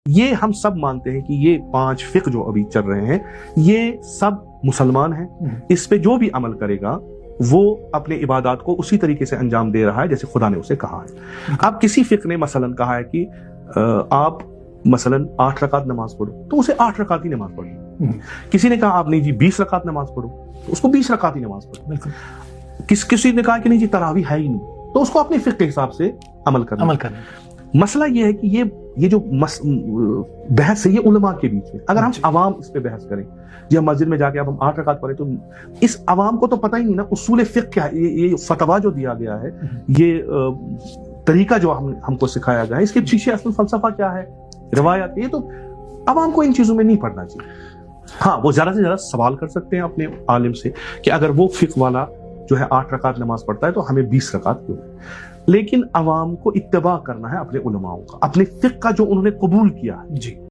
یہ ہم سب مانتے ہیں کہ یہ 5 فقہ جو ابھی چل رہے ہیں یہ سب مسلمان ہیں، اس پہ جو بھی عمل کرے گا وہ اپنے عبادات کو اسی طریقے سے انجام دے رہا ہے جیسے خدا نے اسے کہا ہے۔ اب کسی فقہ نے مثلا کہا ہے کہ آپ مثلا 8 رکعت نماز پڑھو تو اسے 8 رکعت ہی نماز پڑھو، کسی نے کہا آپ نہیں جی 20 رکعت نماز پڑھو تو اس کو 20 رکعت ہی نماز پڑھو، کسی نے کہا کہ نہیں جی تراویح ہے ہی نہیں تو اس کو اپنے فقہ کے حساب سے عمل کرنا۔ مسئلہ یہ ہے کہ یہ جو بحث ہے یہ علماء کے بیچ میں، اگر ہم عوام اس پہ بحث کریں جی ہم مسجد میں جا کے اب ہم 8 رکعت پڑھیں تو اس عوام کو تو پتہ ہی نہیں نا اصول فقہ کیا ہے، یہ فتویٰ جو دیا گیا ہے، یہ طریقہ جو ہم کو سکھایا گیا ہے، اس کے پیچھے اصل فلسفہ کیا ہے، روایت، یہ تو عوام کو ان چیزوں میں نہیں پڑھنا چاہیے۔ ہاں وہ زیادہ سے زیادہ سوال کر سکتے ہیں اپنے عالم سے کہ اگر وہ فقہ والا جو ہے 8 رکعت نماز پڑھتا ہے تو ہمیں 20 رکعت کیوں، لیکن عوام کو اتباع کرنا ہے اپنے علماء کا، اپنے فقہ کا جو انہوں نے قبول کیا ہے۔